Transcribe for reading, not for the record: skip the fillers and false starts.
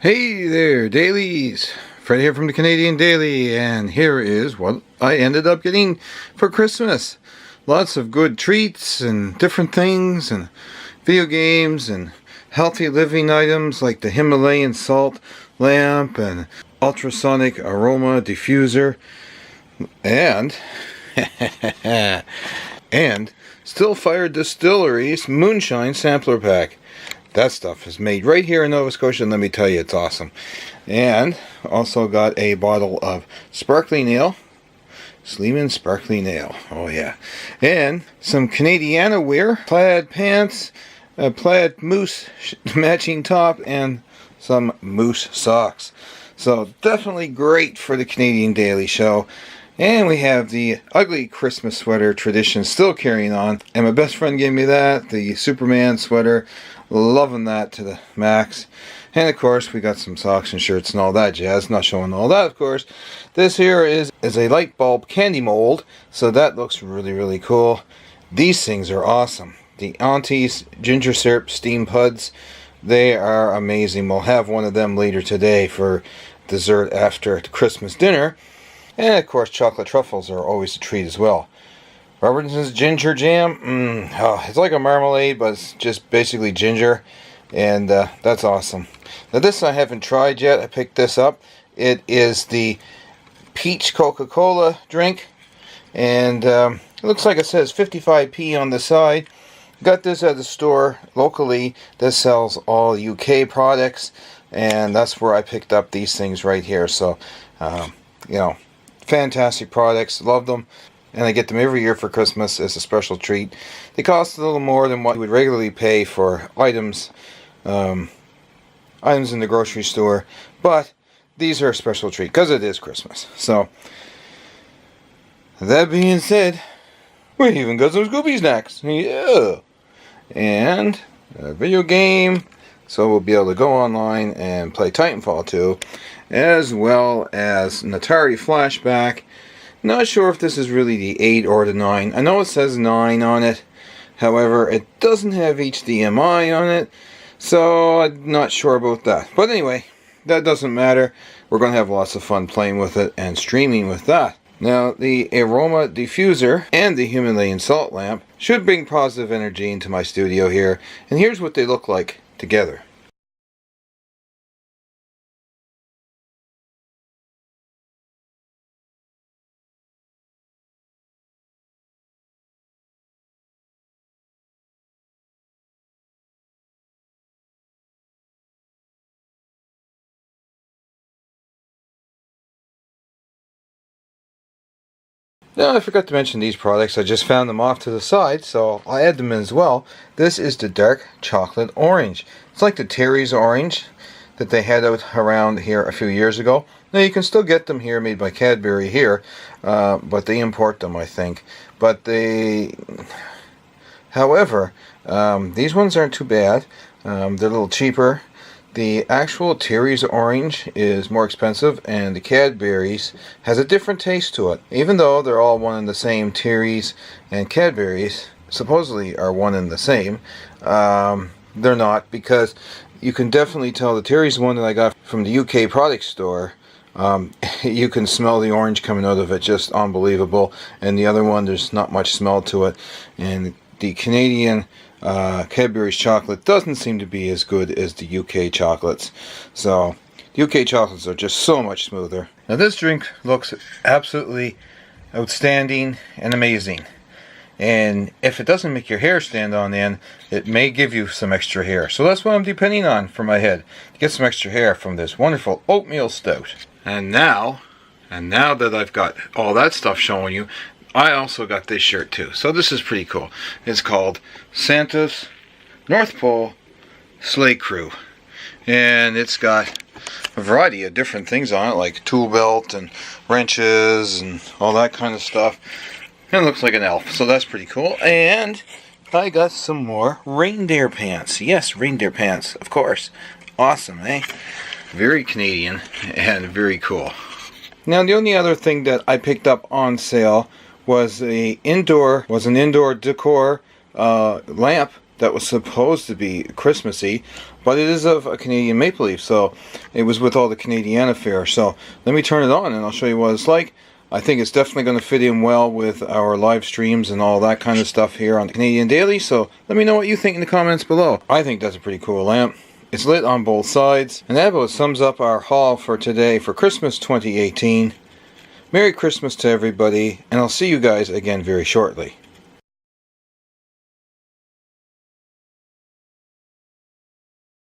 Hey there, dailies! Fred here from the Canadian Daily, and here is what I ended up getting for Christmas. Lots of good treats and different things, and video games and healthy living items like the Himalayan salt lamp and ultrasonic aroma diffuser, and and Still-Fire Distillery's moonshine sampler pack. That stuff is made right here in Nova Scotia, and let me tell you, it's awesome. And also got a bottle of sparkling ale, Sleeman Sparkling Ale. Oh yeah. And some Canadiana wear, plaid pants, a plaid moose matching top, and some moose socks. So definitely great for the Canadian Daily Show. And we have the ugly Christmas sweater tradition still carrying on. And my best friend gave me that, the Superman sweater. Loving that to the max. And of course we got some socks and shirts and all that jazz. Not showing all that, of course. This here is a light bulb candy mold. So that looks really cool. These things are awesome. The Auntie's ginger syrup steam puds. They are amazing. We'll have one of them later today for dessert after the Christmas dinner. And of course chocolate truffles are always a treat as well. Robertson's ginger jam, it's like a marmalade, but it's just basically ginger, and that's awesome. Now this I haven't tried yet. I picked this up. It is the peach Coca-Cola drink, and it looks like it says 55p on the side. Got this at the store locally that sells all UK products, and that's where I picked up these things right here. So, fantastic products. Love them. And I get them every year for Christmas as a special treat. They cost a little more than what you would regularly pay for items in the grocery store. But these are a special treat because it is Christmas. So, that being said, we even got some Scooby snacks. Yeah. And a video game. So we'll be able to go online and play Titanfall 2. As well as an Atari Flashback. Not sure if this is really the 8 or the 9. I know it says 9 on it. However, it doesn't have HDMI on it. So, I'm not sure about that. But anyway, that doesn't matter. We're going to have lots of fun playing with it and streaming with that. Now, the aroma diffuser and the Himalayan salt lamp should bring positive energy into my studio here. And here's what they look like together. Now, I forgot to mention these products. I just found them off to the side, so I'll add them in as well. This is the dark chocolate orange. It's like the Terry's orange that they had out around here a few years ago. Now, you can still get them here, made by Cadbury here, but they import them, I think. But however, these ones aren't too bad. They're a little cheaper. The actual Terry's orange is more expensive, and the Cadbury's has a different taste to it. Even though they're all one and the same, Terry's and Cadbury's supposedly are one and the same, they're not, because you can definitely tell the Terry's one that I got from the UK product store. You can smell the orange coming out of it, just unbelievable. And the other one, there's not much smell to it. And the Canadian Cadbury's chocolate doesn't seem to be as good as the UK chocolates. So, the UK chocolates are just so much smoother. Now this drink looks absolutely outstanding and amazing. And if it doesn't make your hair stand on end, it may give you some extra hair. So that's what I'm depending on for my head, to get some extra hair from this wonderful oatmeal stout. And now that I've got all that stuff showing you, I also got this shirt too. So this is pretty cool. It's called Santa's North Pole Sleigh Crew. And it's got a variety of different things on it, like tool belt and wrenches and all that kind of stuff. And it looks like an elf, so that's pretty cool. And I got some more reindeer pants. Yes, reindeer pants, of course. Awesome, eh? Very Canadian and very cool. Now, the only other thing that I picked up on sale was an indoor decor lamp that was supposed to be Christmassy, but it is of a Canadian maple leaf, so it was with all the Canadian affair. So let me turn it on and I'll show you what it's like. I think it's definitely going to fit in well with our live streams and all that kind of stuff here on the Canadian Daily, so let me know what you think in the comments below. I think that's a pretty cool lamp. It's lit on both sides, and that about sums up our haul for today for Christmas 2018. Merry Christmas to everybody, and I'll see you guys again very shortly.